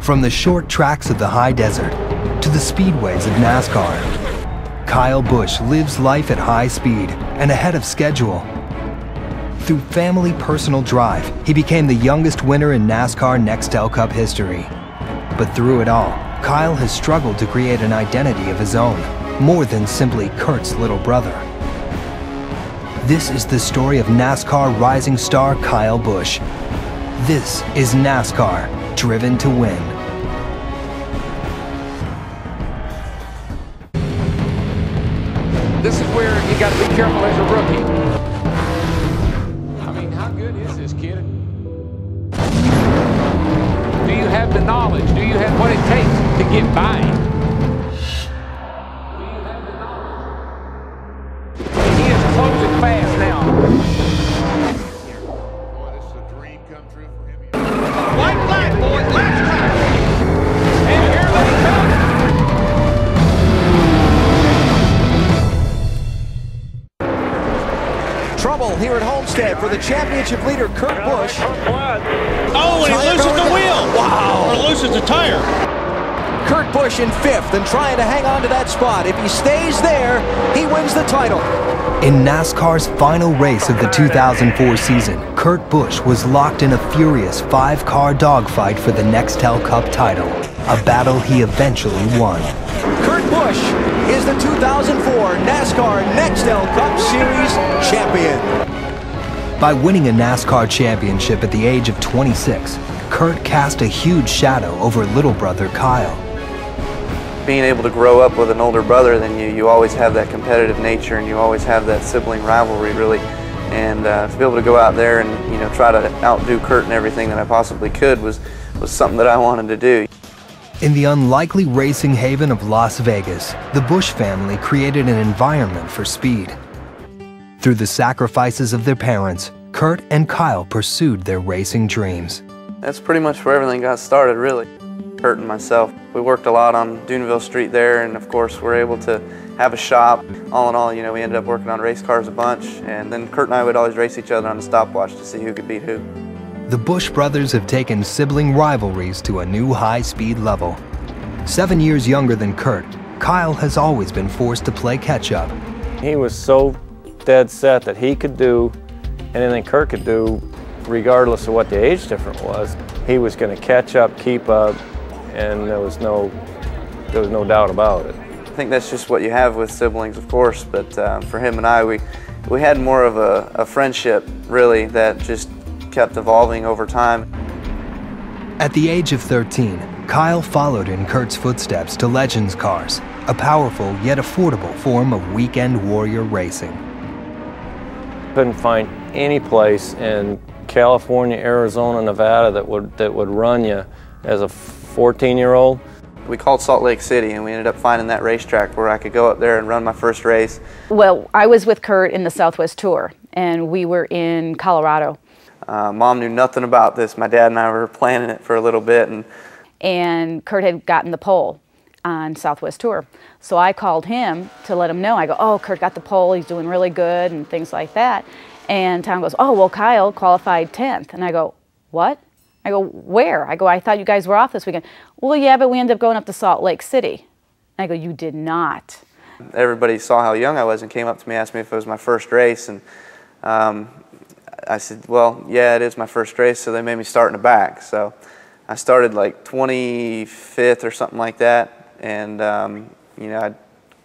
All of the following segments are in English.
From the short tracks of the high desert to the speedways of NASCAR, Kyle Busch lives life at high speed and ahead of schedule. Through family personal drive, he became the youngest winner in NASCAR Nextel Cup history. But through it all, Kyle has struggled to create an identity of his own, more than simply Kurt's little brother. This is the story of NASCAR rising star Kyle Busch. This is NASCAR, driven to win. This is where you got to be careful as a rookie. I mean, how good is this kid? Do you have the knowledge? Do you have what it takes to get by? Do you have the knowledge? He is closing fast now. Boy, this is a dream come true for him. White flag, boys, last time. And here they come. Trouble here at Homestead for the championship leader, Kurt Busch. Oh, and he loses the wheel. Wow. Or loses the tire. Kurt Busch in fifth and trying to hang on to that spot. If he stays there, he wins the title. In NASCAR's final race of the 2004 season, Kurt Busch was locked in a furious 5-car dogfight for the Nextel Cup title, a battle he eventually won. Kurt Busch is the 2004 NASCAR Nextel Cup Series champion. By winning a NASCAR championship at the age of 26, Kurt cast a huge shadow over little brother Kyle. Being able to grow up with an older brother than you always have that competitive nature, and you always have that sibling rivalry, really. And to be able to go out there and try to outdo Kurt in everything that I possibly could was something that I wanted to do. In the unlikely racing haven of Las Vegas, the Busch family created an environment for speed. Through the sacrifices of their parents, Kurt and Kyle pursued their racing dreams. That's pretty much where everything got started, really. Kurt and myself, we worked a lot on Duneville Street there, and of course we're able to have a shop. All in all, we ended up working on race cars a bunch, and then Kurt and I would always race each other on a stopwatch to see who could beat who. The Busch brothers have taken sibling rivalries to a new high-speed level. 7 years younger than Kurt, Kyle has always been forced to play catch-up. He was so dead set that he could do anything Kurt could do, regardless of what the age difference was. He was going to catch up, keep up, and there was no doubt about it. I think that's just what you have with siblings, of course, but for him and I, we had more of a friendship, really, that just kept evolving over time. At the age of 13, Kyle followed in Kurt's footsteps to Legends cars, a powerful yet affordable form of weekend warrior racing. Couldn't find any place in California, Arizona, Nevada that would run you as a 14-year-old. We called Salt Lake City, and we ended up finding that racetrack where I could go up there and run my first race. Well, I was with Kurt in the Southwest Tour, and we were in Colorado. Mom knew nothing about this. My dad and I were planning it for a little bit. And Kurt had gotten the pole on Southwest Tour. So I called him to let him know. I go, oh, Kurt got the pole, he's doing really good, and things like that. And Tom goes, oh, well, Kyle qualified 10th. And I go, what? I go, where? I go, I thought you guys were off this weekend. Well, yeah, but we ended up going up to Salt Lake City. And I go, you did not. Everybody saw how young I was and came up to me, asked me if it was my first race. And I said, well, yeah, it is my first race, so they made me start in the back. So I started like 25th or something like that, and I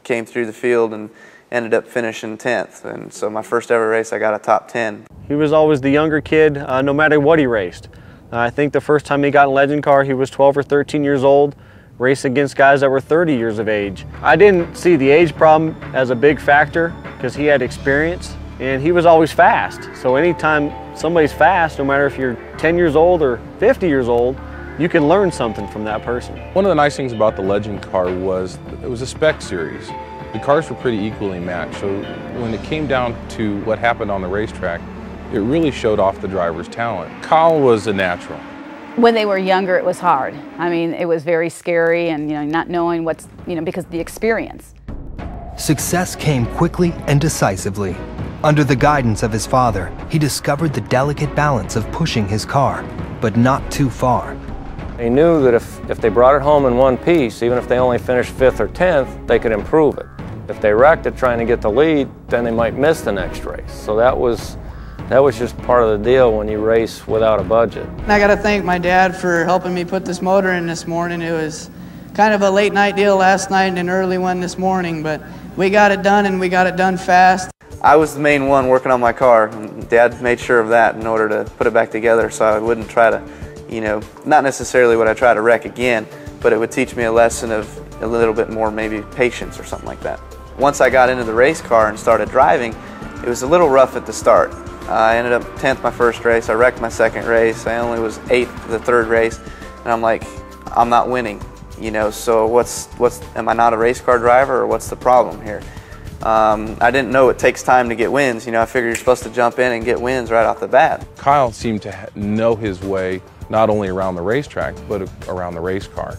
came through the field and ended up finishing 10th. And so my first ever race, I got a top 10. He was always the younger kid, no matter what he raced. I think the first time he got in Legend car, he was 12 or 13 years old, raced against guys that were 30 years of age. I didn't see the age problem as a big factor because he had experience. And he was always fast. So anytime somebody's fast, no matter if you're 10 years old or 50 years old, you can learn something from that person. One of the nice things about the Legend car was it was a spec series. The cars were pretty equally matched, so when it came down to what happened on the racetrack, it really showed off the driver's talent. Kyle was a natural. When they were younger, it was hard. I mean, it was very scary, and not knowing what's, because of the experience. Success came quickly and decisively. Under the guidance of his father, he discovered the delicate balance of pushing his car, but not too far. He knew that if they brought it home in one piece, even if they only finished 5th or 10th, they could improve it. If they wrecked it trying to get the lead, then they might miss the next race. So that was just part of the deal when you race without a budget. I got to thank my dad for helping me put this motor in this morning. It was kind of a late night deal last night and an early one this morning, but we got it done, and we got it done fast. I was the main one working on my car. Dad made sure of that in order to put it back together so I wouldn't try to, not necessarily would I try to wreck again, but it would teach me a lesson of a little bit more maybe patience or something like that. Once I got into the race car and started driving, it was a little rough at the start. I ended up 10th my first race, I wrecked my second race, I only was 8th the third race, and I'm like, I'm not winning, so am I not a race car driver, or what's the problem here? I didn't know it takes time to get wins. I figure you're supposed to jump in and get wins right off the bat. Kyle seemed to know his way not only around the racetrack, but around the race car.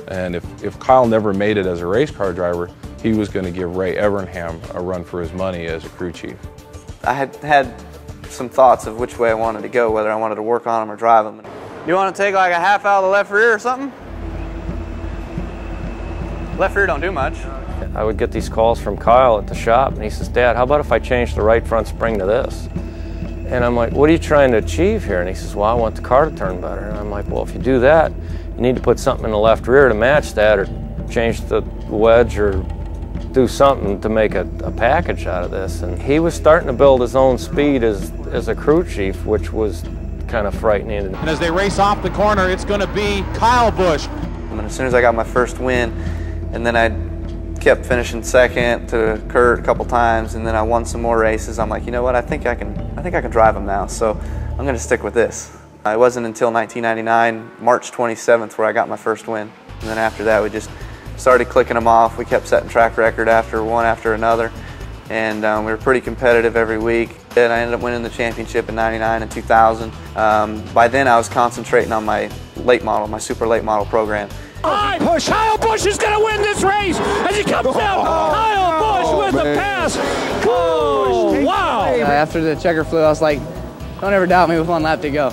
And if Kyle never made it as a race car driver, he was going to give Ray Evernham a run for his money as a crew chief. I had some thoughts of which way I wanted to go, whether I wanted to work on them or drive them. You want to take like a half out of the left rear or something? Left rear don't do much. I would get these calls from Kyle at the shop, and he says, Dad, how about if I change the right front spring to this? And I'm like, what are you trying to achieve here? And he says, well, I want the car to turn better. And I'm like, well, if you do that, you need to put something in the left rear to match that, or change the wedge, or do something to make a package out of this. And he was starting to build his own speed as a crew chief, which was kind of frightening. And as they race off the corner, it's going to be Kyle Busch. And as soon as I got my first win, and then I kept finishing second to Kurt a couple times, and then I won some more races. I'm like, you know what? I think I can drive them now. So I'm going to stick with this. It wasn't until 1999, March 27th, where I got my first win. And then after that, we just started clicking them off. We kept setting track record one after another, and we were pretty competitive every week. And I ended up winning the championship in '99 and 2000. By then, I was concentrating on my late model, my super late model program. Kyle Busch is going to win this race as he comes down. Kyle Busch with the pass. Oh, wow. After the checker flew, I was like, don't ever doubt me with one lap to go.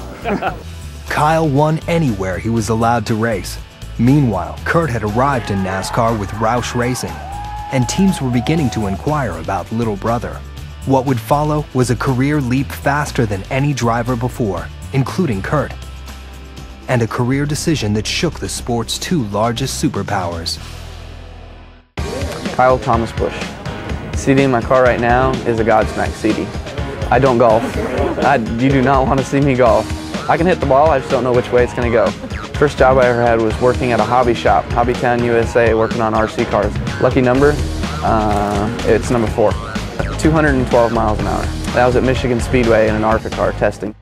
Kyle won anywhere he was allowed to race. Meanwhile, Kurt had arrived in NASCAR with Roush Racing, and teams were beginning to inquire about little brother. What would follow was a career leap faster than any driver before, including Kurt, and a career decision that shook the sport's two largest superpowers. Kyle Thomas Busch. CD in my car right now is a Godsmack CD. I don't golf. You do not want to see me golf. I can hit the ball, I just don't know which way it's going to go. First job I ever had was working at a hobby shop, Hobbytown, USA, working on RC cars. Lucky number, it's number 4. 212 miles an hour. That was at Michigan Speedway in an ARCA car testing.